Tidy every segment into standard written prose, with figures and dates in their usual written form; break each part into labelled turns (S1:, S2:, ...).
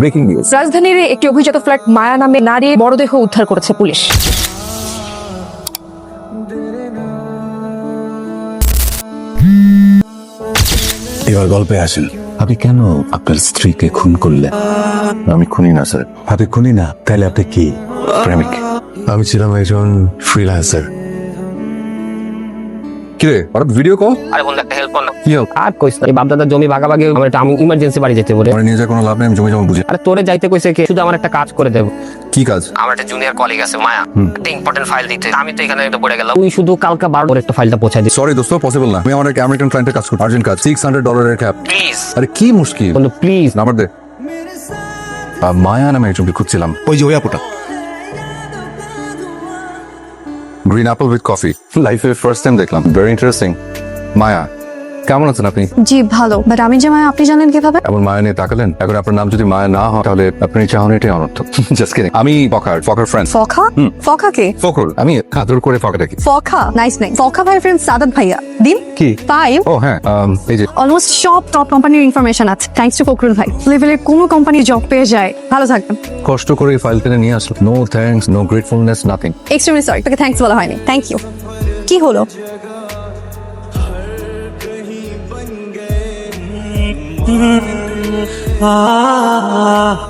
S1: Breaking news.
S2: রাজধানীর একটি অভিজাত ফ্ল্যাট মায়া নামে নারী মরদেহ উদ্ধার করেছে পুলিশ।
S1: এবার গল্পে আসেন, আপনি কেন আপনার স্ত্রীকে খুন করলেন?
S3: আমি খুনি না স্যার,
S1: আপনি খুনি না, তাহলে আপনি কি?
S3: প্রেমিক।
S1: আমি ছিলাম একজন ফ্রিল্যান্সার।
S3: কিরে হঠাৎ ভিডিও কল?
S4: আরে বন্ধু একটা হেল্প কর না।
S3: কি help?
S4: আর কইস না, এই বাপদাদার জমি ভাগাভাগি আমার একটা ইমার্জেন্সি বাড়ি যেতে বলে।
S3: আমার নিয়ে যা কোনো লাভ নেই, আমি জমি জমা বুঝি।
S4: আরে তোরে যাইতে কইছে কে? শুধু আমার একটা কাজ করে দেব।
S3: কি কাজ?
S4: আমার একটা জুনিয়র কলিগ আছে মায়া, একটা ইম্পর্টেন্ট ফাইল দিতে। আমি তো এখানে একটা পড়ে গেলাম, তুই শুধু কালকা 12 করে একটা ফাইলটা পৌঁছে দিস
S3: সরি দোস্ত, পসিবল না। আমি আমার এক আমেরিকান ক্লায়েন্টের কাজ করি, আর্জেন্ট কাজ, $600 ক্যাপ।
S4: প্লিজ
S3: আরে কি মুশকিল,
S4: বন্ধু প্লিজ।
S3: নাম্বার দে। মায়া নামে একজনকে খুঁজছিলাম।
S1: ওই যে ওই আপুটা।
S3: গ্রিন অ্যাপল উইথ কফি, লাইফে ফার্স্ট টাইম দেখলাম, ভেরি ইন্টারেস্টিং। মায়া, কেমন আছেন আপনি?
S5: জি ভালো, বাট আমি যে মায়া আপনি জানেন কিভাবে?
S3: এমন মায়া নিয়ে তাকালেন, এখন আপনার নাম যদি মায়া না হয় তাহলে আপনি চাহনিটাই অনর্থক। Just kidding. আমি ফকার ফ্রেন্ড।
S5: ফখা? ফখা কে?
S3: ফকর, আমি আদর করে ফকা ডাকি।
S5: ফখা নাইস নেম। ফখা ভাই ফ্রেন্ড সাদাত ভাইয়া। দিন
S3: কি?
S5: 5
S3: ও হ্যাঁ, এই যে
S5: অলমোস্ট সব টপ কোম্পানির ইনফরমেশন আছে, থ্যাঙ্কস টু ফকরুল ভাই। লেভেলের কোনো কোম্পানি জব পেয়ে যায়। ভালো থাকবেন।
S3: কষ্ট করে এই ফাইল কিনে নিয়ে আসলো। No thanks, no gratefulness, nothing.
S5: Extremely sorry, তোকে থ্যাঙ্কস বলা হয়নি। Thank you. কি হলো?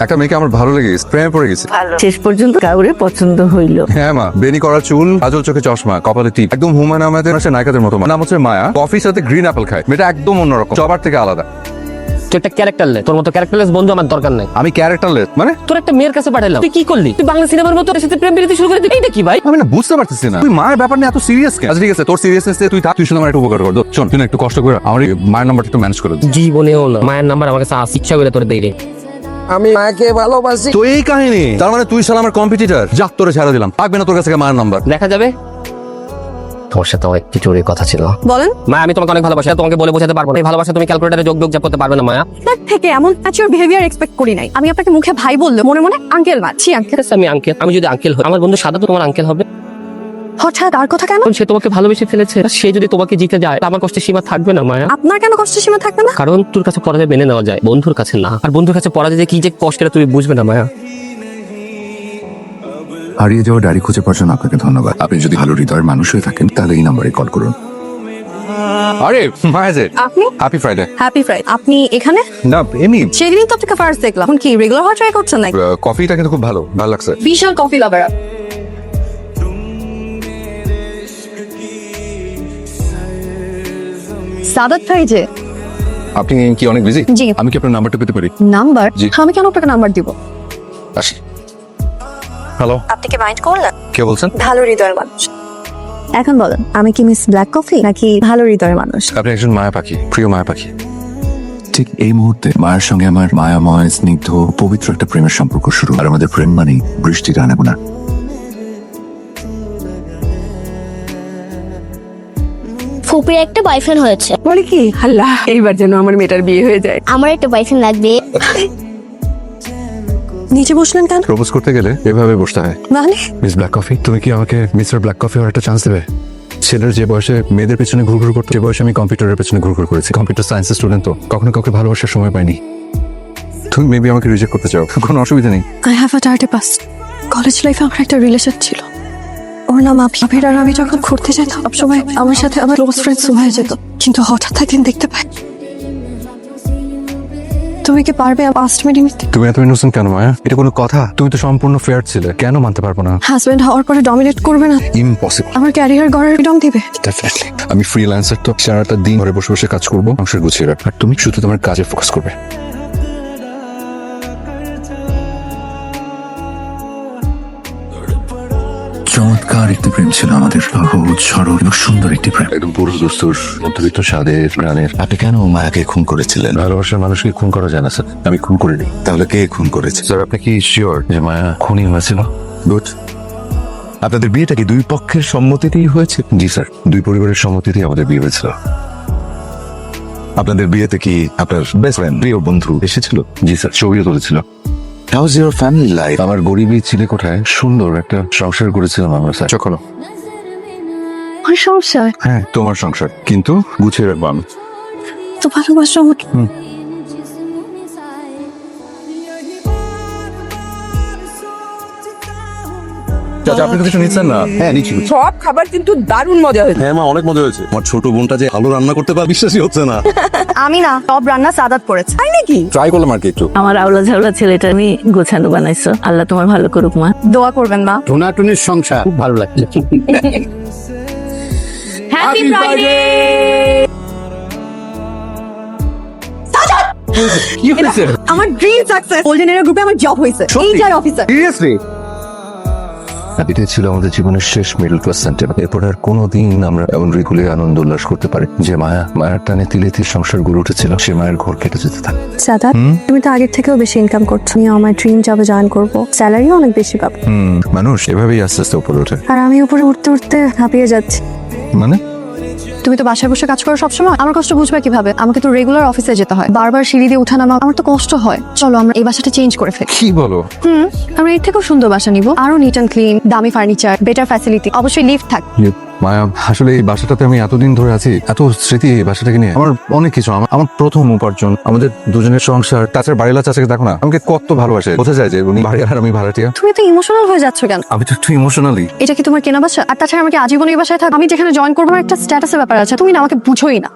S3: একটা মেয়েকে আমার ভালো লেগে গেছে, প্রেমে পড়ে গেছে।
S6: শেষ পর্যন্ত কাউরে পছন্দ হইল।
S3: হ্যাঁ মা, বেনি করা চুল, কাজল চোখে চশমা, কপালে টিপ, একদম হুমায়ুন আহমেদের নায়িকাদের মতো। নাম হচ্ছে মায়া, কফির সাথে গ্রিন অ্যাপল খায়। মেয়েটা একদম অন্যরকম, সবার থেকে আলাদা।
S4: তুই একটা ক্যারেক্টারলেস, তোর মতো ক্যারেক্টারলেস বন্ধু আমার দরকার নাই।
S3: আমি ক্যারেক্টারলেস মানে?
S4: তোর একটা মেয়ের কাছে পাঠালাম, তুই কি করলি? তুই বাংলা সিনেমার মতো এর সাথে প্রেম প্রীতি শুরু করে দিলি। এইটা কি ভাই?
S3: আমি না বুঝতে পারতেছি না, তুই মায়ের ব্যাপার নিয়ে এত সিরিয়াস কেন? আচ্ছা ঠিক আছে, তোর সিরিয়াসনেস তুই থাক, তুই শুনে আমার একটু উপকার কর। শোন, তুই না একটু কষ্ট করে আমার এই মায়ের নাম্বারটা একটু ম্যানেজ করে দে।
S4: জীবনেও না মায়ের নাম্বার আমার কাছে ইচ্ছা করে তোর দেই রে।
S7: আমি মাকে ভালোবাসি।
S3: তো এই কাহিনী, তার মানে তুই শালা আমার কম্পিটিটর। যা, তোরে ছেড়ে দিলাম, থাকবে না তোর কাছে মায়ের নাম্বার।
S4: দেখা যাবে। তোর সাথে অনেক কিছু কথা ছিল।
S5: বলেন।
S4: মায়া, আমি তোমাকে অনেক ভালোবাসি, তোমাকে বলে বোঝাতে পারবো না। এই ভালোবাসা তুমি ক্যালকুলেটরে যোগ করতে পারবে না মায়া।
S5: আপনার থেকে এমন ম্যাচিওর বিহেভিয়ার এক্সপেক্ট করি নাই। আমি আপনাকে মুখে ভাই বললে মনে মনে আঙ্কেল মাছি। আঙ্কেল?
S4: আমি আঙ্কেল, আমি যদি আঙ্কেল হই, আমার বন্ধু সাদা তো তোমার আঙ্কেল হবে।
S5: হঠাৎ আর কথা কেন?
S4: কারণ সে তোমাকে ভালোবেসে ফেলেছে, সে যদি তোমাকে জিতে যায় আমার কষ্টের সীমা থাকবে না মায়া।
S5: আপনার কেন কষ্ট সীমা থাকবে না?
S4: কারণ তোর কাছে পরাজয় মেনে নেওয়া যায়, বন্ধুর কাছে না। আর বন্ধুর কাছে পরাজয় যে কি যে কষ্টের তুমি বুঝবে না মায়া।
S1: হারিয়ে যাওয়া ডায়েরি খুঁজে পাওয়ার জন্য আপনাকে ধন্যবাদ। আপনি যদি ভালো হৃদয়ের মানুষ হয়ে থাকেন তাহলে এই নাম্বারে কল করুন।
S3: আরে মায়া যে,
S5: আপনি?
S3: Happy Friday.
S5: Happy Friday. আপনি এখানে?
S3: না এমনি,
S5: সেদিনই তো আপনাকে ফার্স্ট দেখলাম। এখন কি রেগুলার হওয়া ট্রাই করছেন নাকি?
S3: কফিটা কিন্তু খুব ভালো লাগছে।
S5: বিশাল কফি লাভার। সাদাত ভাই যে।
S3: আপনি কি অনেক বিজি?
S5: জি।
S3: আমি কি আপনার নাম্বারটা পেতে পারি?
S5: নাম্বার?
S3: জি।
S5: আমি কেন আপনাকে নাম্বার দিব?
S3: আসি। হ্যালো,
S5: আপনি কি মাইন্ড করলেন?
S3: কে বলছেন?
S5: ভালো হৃদয়ের মানুষ। এখন বলেন, আমি কি মিস ব্ল্যাক কফি নাকি ভালো হৃদয়ের মানুষ?
S3: আপনি একজন মায়া পাখি, প্রিয় মায়া পাখি।
S1: ঠিক এই মুহূর্তে মায়ের সঙ্গে আমার মায়াময়, স্নিগ্ধ, পবিত্র একটা প্রেমের সম্পর্ক শুরু। আর আমাদের প্রেম মানেই বৃষ্টির আনাগোনা।
S8: ফুপির একটা বয়ফ্রেন্ড হয়েছে।
S6: বলে কি, আল্লাহ এইবার যেন আমার মেয়েটার বিয়ে হয়ে যায়।
S8: আমার একটা বয়ফ্রেন্ড লাগবে।
S5: নিচে বসলেন কেন?
S3: প্রপোজ করতে গেলে এভাবে বসতে হয়।
S5: মানে?
S3: মিস ব্ল্যাক কফি, তুমি কি আমাকে মিস্টার ব্ল্যাক কফি হওয়ার একটা চান্স দেবে? ছেলের যে বয়সে মেয়েদের পেছনে ঘুরঘুর করতো, যে বয়সে আমি কম্পিউটারের পেছনে ঘুরঘুর করেছি। কম্পিউটার সায়েন্সের স্টুডেন্ট তো, কখনো কাউকে ভালোবাসার সময় পাইনি। তুমি মেবি আমাকে রিজেক্ট করতে চাও, কোনো অসুবিধা নেই।
S5: I have a dirty past. College লাইফে আমার একটা রিলেশন ছিল। ওর নাম আবির। আর আমি যখন ঘুরতে যেতাম সবসময় আমার সাথে আমার ক্লোজ ফ্রেন্ডস হয়ে যেত। কিন্তু হঠাৎ একদিন দেখতে পাই। তুমি কি পারবে পাস্ট মেনে নিতে?
S3: তুমি এত ইনোসেন্ট কেন মায়া? এটা কোনো কথা? তুমি তো সম্পূর্ণ ফেয়ার ছিলে, কেন মানতে পারবো না?
S5: হাজবেন্ড হওয়ার পরে ডমিনেট করবে না?
S3: ইম্পসিবল।
S5: আমার ক্যারিয়ার গড়ার ফ্রিডম দিবে?
S3: ডেফিনেটলি। আমি ফ্রিল্যান্সার তো, সারাটা দিন ঘরে বসে বসে কাজ করবো, সংসার গুছিয়ে রাখ। আর তুমি শুধু তোমার কাজে ফোকাস করবে।
S1: চমৎকার একটি প্রেম ছিল আমাদের, সহজ সরল এবং সুন্দর একটি প্রেম।
S3: একদম পুরো দস্তুর, মধ্যবিত্ত স্বাদের প্রাণের।
S1: আপনি কেন মায়াকে খুন করেছিলেন?
S3: ভালোবাসার মানুষকে খুন করা যায় না স্যার, আমি খুন করিনি।
S1: তাহলে কে খুন করেছে?
S3: স্যার আপনি কি শিওর যে মায়া খুনই হয়েছিল?
S1: গুড। আপনাদের বিয়েটা কি দুই পক্ষের সম্মতিতেই হয়েছে?
S3: জি স্যার, দুই পরিবারের সম্মতিতেই আমাদের বিয়ে হয়েছিল।
S1: আপনাদের বিয়েতে কি আপনার বেস্ট ফ্রেন্ড, প্রিয় বন্ধু এসেছিল?
S3: জি স্যার, ছবিও তুলেছিল।
S1: How's your family life?
S3: আমার গরিবী ছিলে কোঠায় সুন্দর একটা সংসার করেছিলাম আমরা স্যার। চোখ খোলো।
S5: আমার সংসার?
S3: হ্যাঁ, তোমার সংসার, কিন্তু গুছিয়ে রাখবো আমি।
S5: তো ভালোবাসা
S3: চাচা আপনি কিছু নিচ্ছেন না?
S1: হ্যাঁ নিচ্ছি।
S6: সব খাবার কিন্তু দারুণ মজা হয়েছে।
S3: হ্যাঁ মা, অনেক মজা হয়েছে। আমার ছোট বোনটা যে ভালো রান্না করতে পারে বিশ্বাসই হচ্ছে না।
S5: আমি না সব রান্না সাদাত করেছে।
S6: তাই নাকি?
S3: ট্রাই করলাম আর কি একটু।
S6: আমার আওলা ঝাওলা ছেলেটা আমি গোছানো বানাইছো, আল্লাহ তোমার ভালো করুক মা।
S5: দোয়া করবেন মা।
S4: টোনাটুনির সংসার খুব ভালো লাগছে।
S2: Happy Friday.
S3: কি হয়েছে?
S5: আমার ড্রিম সাকসেস। গোল্ডেন এরা গ্রুপে আমার জব হয়েছে। HR officer.
S3: সিরিয়াসলি?
S1: এটাই ছিল আমাদের জীবনের শেষ মিডল ক্লাস সেন্টার। এরপর আর কোনোদিন আমরা এমন রেগুলে আনন্দ উল্লাস করতে পারি যে মায়ের টানে তিলে তিল সংসার গড়ে উঠেছিল, সে মায়ের ঘর কেটে যেতে থাকে।
S5: সাদাত, তুমি তো আগের থেকেও বেশি ইনকাম করছো। আমি আমার ড্রিম জবে জয়েন করব, স্যালারিও অনেক বেশি পাবো।
S1: মানুষ এভাবেই আস্তে আস্তে উপরে ওঠে।
S5: আর আমি উপরে উঠতে উঠতে হাঁপিয়ে যাচ্ছি।
S1: মানে
S5: তুমি তো বাসায় বসে কাজ করো সবসময়, আমার কষ্ট বুঝবে কিভাবে? আমাকে তো রেগুলার অফিসে যেতে হয়, বারবার সিঁড়ি দিয়ে ওঠানামা, আমার তো কষ্ট হয়। চলো আমরা এই বাসাটা চেঞ্জ করে ফেলি।
S3: কি বলো?
S5: আমরা এর থেকেও সুন্দর বাসা নিব, আরো নিট অ্যান্ড ক্লিন, দামি ফার্নিচার, বেটার ফ্যাসিলিটি, অবশ্যই লিফট থাক।
S3: মায়া, আসলে এই বাসাটাতে আমি এতদিন ধরে আছি, এত স্মৃতি এই বাসাটাকে নিয়ে। আমার অনেক কিছু, আমার প্রথম উপার্জন, আমাদের দুজনের সংসার। তাছাড়া বাড়িওয়ালা চাচাকে দেখো না, আমাকে কত ভালোবাসে। বোঝা যায় যে উনি বাড়ি আর আমি ভাড়াটিয়া।
S5: তুমি তো ইমোশনাল হয়ে যাচ্ছ কেন?
S3: আমি তো একটু ইমোশনালি।
S5: এটা কি তোমার কেনা বাসা? আর তাছাড়া আমাকে আজীবন এই বাসায় থাক, আমি যেখানে জয়েন করবো আমার একটা স্ট্যাটাসের ব্যাপার আছে, তুমি না আমাকে বুঝোই না।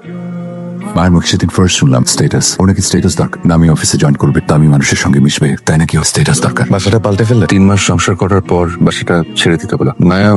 S1: মায়ের মুখে সেদিন ফার্স্ট শুনলাম স্ট্যাটাস। ওনাকে স্ট্যাটাস দরকার, দামি অফিসে জয়েন করবে, দামি মানুষের সঙ্গে মিশবে, তাই নাকি স্ট্যাটাস দরকার। বাসাটা পাল্টে ফেললে 3 মাস সংসার করার পর বাসাটা ছেড়ে দিতে বলা। মায়া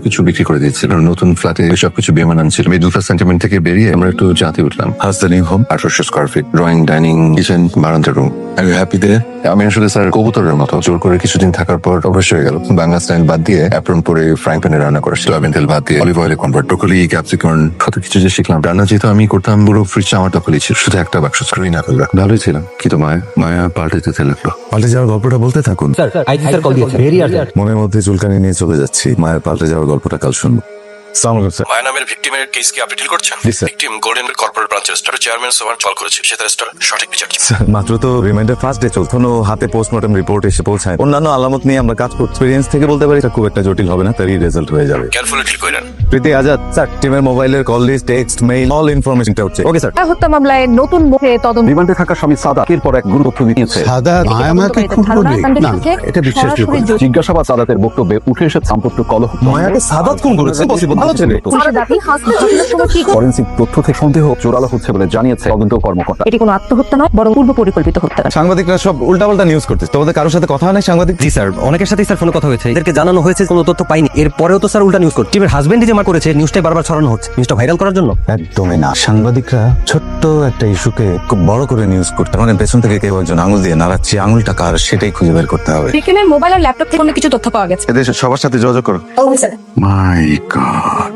S1: কিছু বিক্রি করে দিয়েছিল, নতুন ফ্ল্যাটে সবকিছু বেমানান ছিল। এই দুটো সেন্টিমেন্ট থেকে বেরিয়ে আমরা একটু জাতে উঠলাম। হাজদানিং home, 1800 square feet, drawing, dining, kitchen, বারান্দা রুম। আর হ্যাপি দে। আমি আসলে স্যার কবুতরের মতো জোর করে কিছুদিন থাকার পর অভ্যাস হয়ে গেল। বাংলা স্টাইল বাদ দিয়ে অ্যাপ্রন পরে ফ্রাইং প্যানে রান্না করা, সয়াবিন তেল বাদ দিয়ে অলিভ অয়েলে কনভার্ট, ব্রোকলি, ক্যাপসিকাম, কত কিছু যে শিখলাম। রান্না যেহেতু আমি করতাম, পুরো ফ্রিজটা আমার দখলই ছিল, শুধু একটা বাক্স স্ক্রিন না করলাম। ভালোই ছিলাম, কিন্তু মায়া পাল্টে যেতে লাগলো। পাল্টে যাওয়ার গল্পটা বলতে থাকুন। মনের মধ্যে চুলকানি নিয়ে চলে যাচ্ছি। মায়ের পাল্টে যাওয়ার গল্পটা কাল শুনবো। আসসালামু আলাইকুম স্যার।
S9: মায়া নামের ভিকটিমের কেস কি আপনি ডিল করছেন?
S1: জি স্যার।
S9: ভিকটিম গোল্ডেন কর্পোরেট ব্রাঞ্চের স্টার চেয়ারম্যান সোভান কল করেছে, সে তার স্টার সঠিক বিচার চায়।
S3: স্যার, মাত্র তো রিমাইন্ডার ফার্স্ট ডে চলতো, হাতে পোস্টমর্টম রিপোর্ট এসে পৌঁছায়। অন্যান্য আলামত নিয়ে আমরা কাজ করছি। এক্সপেরিয়েন্স থেকে বলতে পারি এটা খুব একটা জটিল হবে না, তারই রেজাল্ট হয়ে যাবে।
S9: কেয়ারফুলি ডিল করেন।
S3: প্রীতি আজাদ স্যার, টিমের মোবাইলের call list, text, mail, all ইনফরমেশনটা হচ্ছে। Okay sir.
S2: হত্যা মামলায় নতুন মুখে তদন্ত।
S3: রিমান্ডে থাকা স্বামী সাদা এর পর এক গুরু তথ্য দিয়েছে। এটা বিশ্বাসযোগ্য। জিজ্ঞাসাবাদ সাদাতের বক্তব্যে উঠে এসেছে দাম্পত্য কলহ। মায়াকে সাদাত খুন করেছে, পসিবল? ভালো ছেলে। ফরেনসিক তথ্য থেকে সন্দেহ জোরালো হচ্ছে বলে জানিয়েছে তদন্ত কর্মকর্তা।
S2: এটি কোনো আত্মহত্যা নয়, বরং পূর্ব পরিকল্পিত হত্যা।
S3: সাংবাদিকরা সব উল্টাপাল্টা নিউজ করতেছে। তোমাদের কারোর সাথে কথা হয় না সাংবাদিক?
S4: জি স্যার, অনেকের সাথে স্যার ফোনে কথা হয়েছে, এদেরকে জানানো হয়েছে, কোনো তথ্য পাইনি। এরপরেও তো স্যার উল্টা নিউজ করছে। টিমের হাজবেন্ডই যে মা করেছে, নিউজটাই বারবার ছড়ানো হচ্ছে, নিউজটা ভাইরাল করার জন্য।
S3: একদমই না। সাংবাদিকরা ছোট্ট একটা ইস্যুকে খুব বড় করে নিউজ করতে, মানে পেছন থেকে কেউ একজন আঙুল দিয়ে নাড়াচ্ছে, আঙুলটা কার সেটাই খুঁজে বের করতে হবে।
S2: বিকেলের মোবাইল আর ল্যাপটপ থেকে অনেক কিছু তথ্য পাওয়া গেছে।
S3: এদের সবার সাথে যোগাযোগ করো।
S1: মাই গড।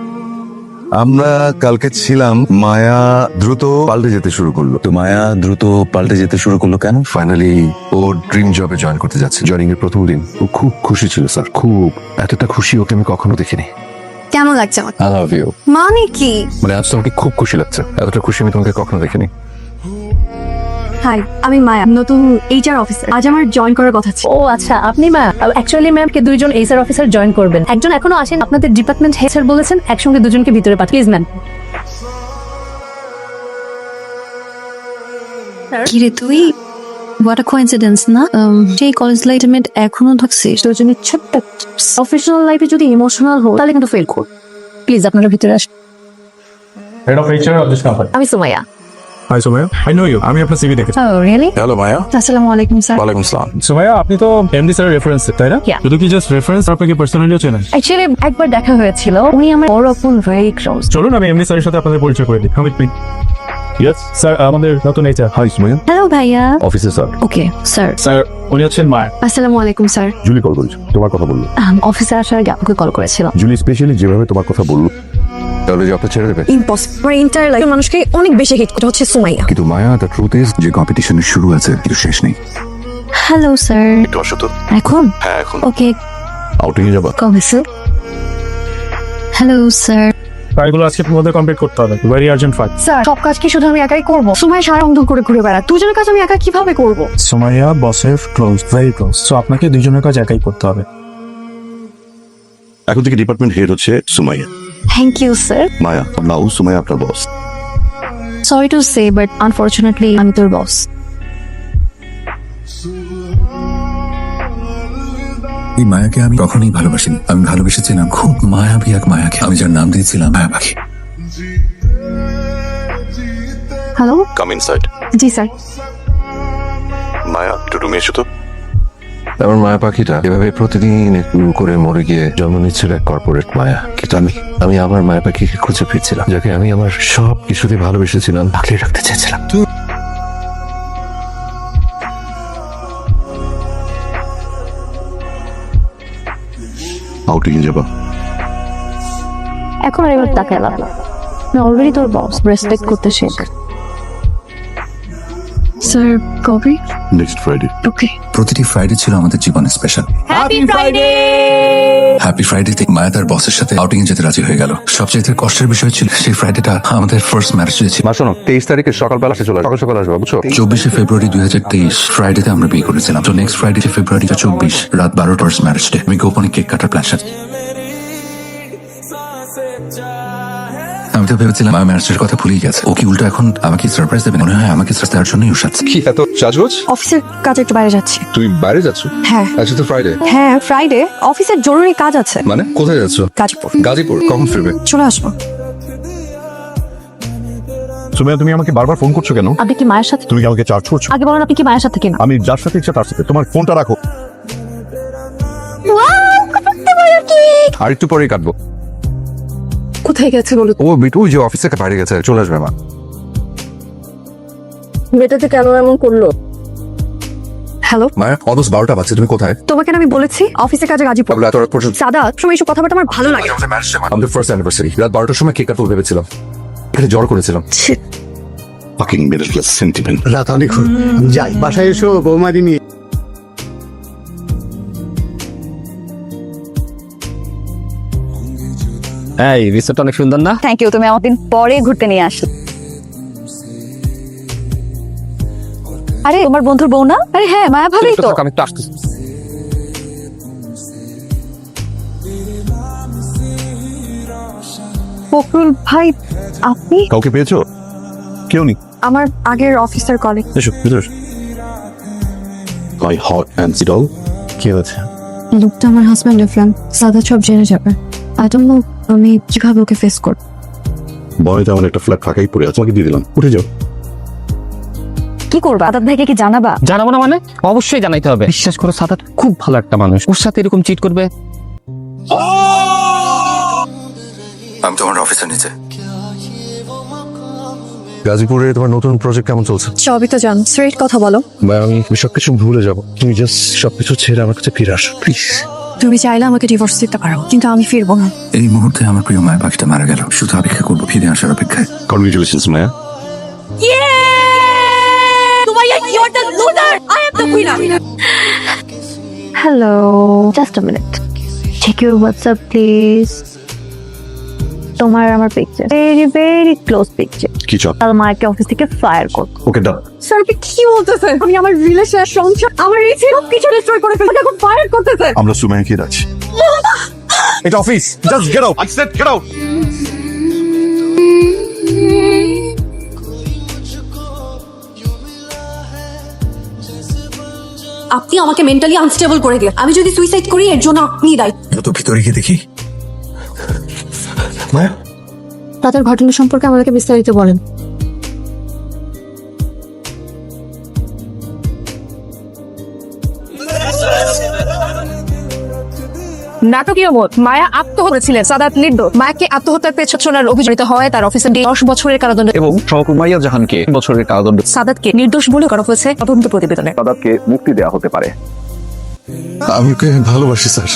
S3: আমরা কালকে ছিলাম, মায়া দ্রুত পাল্টে যেতে শুরু করলো।
S1: তো মায়া দ্রুত পাল্টে যেতে শুরু করলো কেন? ফাইনালি ও ড্রিম জবে জয়েন করতে যাচ্ছে। জয়েনিং এর প্রথম দিন ও খুব খুশি ছিল স্যার, খুব। এতটা খুশি ওকে আমি কখনো দেখিনি।
S5: কেমন লাগছে আমার?
S1: I love you.
S5: মানে কি?
S1: মানে আজ তোমাকে খুব খুশি লাগছে। এতটা খুশি আমি তোমাকে কখনো দেখিনি।
S5: হাই, আমি মায়া, নতুন এইচআর অফিসার। আজ আমার জয়েন করার কথা ছিল।
S2: ও আচ্ছা, আপনি মা। অ্যাকচুয়ালি ম্যাম কে 2 জন এইচআর অফিসার জয়েন করবেন। একজন এখনো আসেন, আপনাদের ডিপার্টমেন্ট হেড স্যার বলেছেন একসঙ্গে 2 জনকে ভিতরে পাঠান। Please ma'am.
S5: কিরে তুই? হোয়াট আ কোইন্সিডেন্স না? সেই কলেজ লাইফে মেট এখনো থাকছিস?
S2: 2 জনের ছোট্ট প্রফেশনাল লাইফে যদি ইমোশনাল হো তাহলে কিন্তু ফেল করো। প্লিজ আপনারা ভিতরে আসুন।
S10: Head of HR of this company.
S2: আমি Sumaiya.
S10: Hi Sumaya, I know you. আমি আপনার CV দেখেছি।
S2: ও রিয়েলি?
S1: হ্যালো মায়া।
S5: আসসালামু আলাইকুম স্যার।
S1: ওয়ালাইকুম আসসালাম।
S10: সুমাইয়া, আপনি তো MD স্যারের রেফারেন্স, তাই না?
S2: Yeah.
S10: শুধু কি জাস্ট রেফারেন্স, আপনাকে পার্সোনালিও চেনেন?
S2: অ্যাকচুয়ালি একবার দেখা হয়েছিল, উনি আমার বড় আপন, ভেরি ক্লোজ।
S10: চলুন আমি MD স্যারের সাথে আপনাদের পরিচয় করে দিই। Come with me. Yes, sir, আমাদের নতুন HR।
S1: হাই সুমাইয়া।
S5: হ্যালো ভাইয়া।
S1: অফিসে স্যার।
S5: Okay sir.
S10: স্যার, উনি হচ্ছেন মায়া।
S5: আসসালামু আলাইকুম স্যার।
S1: জুলি কল করেছে, তোমার কথা বললো।
S5: অফিসে আসার আগে আপনাকে কল করেছিলাম।
S1: জুলি স্পেশালি যেভাবে তোমার কথা বললো, তাহলে জবটা ছেড়ে দেবে?
S5: ইম্পসিবল। আমার এন্টায়ার লাইফ মানুষকে অনেক বেশি হিট করে হচ্ছে সুমাইয়া।
S1: কিন্তু মায়া, দ্য ট্রুথ ইজ যে কম্পিটিশনের শুরু আছে কিন্তু শেষ নেই।
S5: Hello sir.
S1: একটু আসো তো।
S5: এখন?
S1: হ্যাঁ এখন।
S5: ওকে।
S1: আউটিং এ যাবা?
S5: কবে স্যার? Hello sir.
S10: কাজগুলো আজকে মধ্যে কমপ্লিট করতে হবে, ভেরি আর্জেন্ট ফাইল।
S5: স্যার, সব কাজ কি শুধু আমি একাই করব? সুমাইয়া সারা অন্ধ করে ঘুরে বেড়া, দুজনের কাজ আমি একা কিভাবে করব?
S10: সুমাইয়া বসের ক্লোজ, ভেরি ক্লোজ। সো আপনাকে দুজনের কাজ একাই করতে হবে।
S1: এখন থেকে ডিপার্টমেন্ট হেড হচ্ছে Sumaiya.
S5: Thank you sir.
S1: Maya নাও, সুমাইয়া আপনার boss.
S5: Sorry to say but unfortunately আমি তোর বস।
S1: এই মায়াকে আমি কখনোই ভালোবাসিনি। আমি ভালোবেসেছিলাম খুব মায়াবী এক মায়াকে, আমি যার নাম দিয়েছিলাম মায়া পাখি।
S5: Hello,
S9: come inside.
S5: জি স্যার।
S9: মায়া একটু রুমে এসো তো।
S3: আমার মায়া পাখিটা এভাবে প্রতিদিন একটু করে মরে গিয়ে জন্ম নিচ্ছিল এক কর্পোরেট মায়া। কিন্তু আমি আমার মায়া পাখিকে খুঁজে ফিরছিলাম, যাকে আমি আমার সব কিছুতে ভালোবেসেছিলাম, আঁকড়ে রাখতে চেয়েছিলাম।
S1: আউটিং যাবা?
S2: এখন আর এবার তাকে লাভ না, অলরেডি তোর বস, রেসপেক্ট করতে শেখ।
S5: স্যার কবে?
S1: Next Friday.
S5: ওকে।
S1: প্রতিটি ফ্রাইডে ছিল আমাদের জীবনে স্পেশাল।
S2: Happy Friday.
S1: হ্যাপি ফ্রাইডেতে মায়া তার বসের সাথে আউটিং এ যেতে রাজি হয়ে গেল। সবচেয়ে কষ্টের বিষয় ছিল সেই ফ্রাইডেটা আমাদের ফার্স্ট ম্যারেজ ছিল।
S3: মা শোনো, 23 তারিখে সকালবেলা চলে আসবে, সকাল আসবে, বুঝছো?
S1: 24শে ফেব্রুয়ারি 2023 ফ্রাইডেতে আমরা বিয়ে করেছিলাম। তো নেক্সট ফ্রাইডে ফেব্রুয়ারি 24 রাত 12টার ফার্স্ট ম্যারেজ ডে। আমি গোপনে কেক কাটার প্ল্যান সাথে। আমি তো ভেবেছিলাম আমার ম্যারেজের কথা ভুলেই গেছে। ও কি উল্টো এখন আমাকে সারপ্রাইজ দেবে? মনে হয় আমাকে সারপ্রাইজ দেওয়ার জন্যই ওর সাথে।
S3: কি এত সাজগোজ?
S5: অফিসের কাজে একটু বাইরে যাচ্ছি।
S3: তুমি বাইরে যাচ্ছ?
S5: হ্যাঁ
S3: আজকে তো ফ্রাইডে।
S5: হ্যাঁ, ফ্রাইডে অফিসের জরুরি কাজ আছে।
S3: মানে কোথায় যাচ্ছ?
S5: গাজীপুর।
S3: গাজীপুর? কখন ফিরবে?
S5: চলে আসবো।
S10: সুমাইয়া, তুমি আমাকে বারবার ফোন করছো কেন?
S2: আপনি কি মায়ের সাথে?
S10: তুমি কি আমাকে চার্জ করছো?
S2: আগে বলেন আপনি কি মায়ের সাথে কিনা?
S10: আমি যার সাথে ইচ্ছা তার সাথে। তোমার ফোনটা রাখো।
S3: আর একটু পরেই কাটবো।
S5: কোথায় গেছে বলো?
S3: ও বিটু ওই যে অফিস থেকে বাইরে গেছে, চলে আসবে মা।
S5: মেয়েটাতে কেন এমন করলো? হ্যালো,
S3: মায়া, অলমোস্ট 12টা বাজছে, তুমি কোথায়?
S5: তোমাকে না আমি বলেছি অফিসের কাজে গাজীপুর।
S3: এত রাত পর্যন্ত
S5: সাদা সময় এইসব কথাবার্তা আমার ভালো লাগে।
S3: আমাদের ফার্স্ট অ্যানিভার্সারি, রাত 12টার সময় কেক কাটবো ভেবেছিলাম, এখানে জ্বর করেছিলাম।
S1: Fucking middle class sentiment.
S11: রাত অনেক হল, যাই বাসায় এসো বৌমাদি নিয়ে।
S4: এই রিসোর্ট অনেক সুন্দর না?
S5: থ্যাংক ইউ, তুমি আমার দিন পরে ঘুরতে নিয়ে আসলে। আরে তোমার বন্ধুর বউ না? আরে হ্যাঁ, মায়া ভাবেই তো।
S4: আমি একটু আসতেছি।
S5: ফখরুল ভাই, আপনি?
S10: কাউকে পেয়েছো? কেউ নেই।
S5: আমার আগের অফিসার কলিগ।
S10: এসো ভিতরে।
S1: মাই হট অ্যান্ড সিডল।
S10: কি হচ্ছে?
S5: লোকটা আমার হাজব্যান্ডের ফ্রেন্ড। সাদা সব জেনে যাবে। আই ডোন্ট নো আমি কিভাবে ওকে ফেস করব।
S10: বয়তে আমার একটা ফ্ল্যাট ফাঁকাই পড়ে আছে, আমাকে দিয়ে দিলাম, উঠে যাও।
S5: কি করবা? আদাত ভাইকে কি জানাবা?
S4: জানাবো না মানে? অবশ্যই জানাইতে হবে। বিশ্বাস করো, সাদাত খুব ভালো একটা মানুষ, ওর সাথে এরকম চিট করবে?
S1: আমি তোমার অফিসের নিচে।
S3: গাজীপুরে তোমার নতুন প্রজেক্ট কেমন চলছে?
S5: সবই তো জান, স্ট্রেট কথা বলো।
S3: ভাই, আমি সবকিছু ভুলে যাবো, তুমি জাস্ট সবকিছু ছেড়ে আমার কাছে ফিরে আসো প্লিজ।
S5: তুমি চাইলে আমাকে ডিভোর্স দিতে পারো, কিন্তু আমি ফিরবো না।
S1: এই মুহূর্তে আমার প্রিয় মায়া পাখিটা মারা গেল, শুধু অপেক্ষা করবো ফিরে আসার অপেক্ষায়। Congratulations Maya.
S2: Hello, just a minute, check your WhatsApp please. তোমার আর আমার picture, very very close picture.
S1: কি চাপ?
S2: তাহলে মাকে অফিস থেকে ফায়ার করব।
S1: ওকে ডান।
S5: স্যার আপনি কি বলতেছেন? আমি আমার রিলেশন, সংসার, আমার এই সব কিছু ডিস্ট্রয় করে ফেলতে এখন ফায়ার করতেছেন?
S10: আমরা সুমাইয়াকে রাখছি। এটা office, just get out. I said get out.
S5: আপনি আমাকে মেন্টালি আনস্টেবল করে দিলেন। আমি যদি সুইসাইড করি এর জন্য আপনি দায়ী।
S1: তো ভিতরে গিয়ে দেখি। মায়া,
S2: রাতের ঘটনা সম্পর্কে আমাদেরকে বিস্তারিত বলেন। নাটকীয় মত, মায়া আত্মহত্যা করেছিলেন। সাদাত নির্দোষ। মায়াকে আত্মহত্যার পেছনের অভিযোজিত হয় তার অফিসে 10 বছরের কারাদণ্ড
S3: এবং সুমাইয়া জাহানকে বছরের কারাদণ্ড।
S2: সাদাতকে নির্দোষ বলে করা হয়েছে তদন্ত প্রতিবেদনে।
S3: সাদাতকে মুক্তি দেওয়া হতে পারে। আমি ওকে ভালোবাসি স্যার।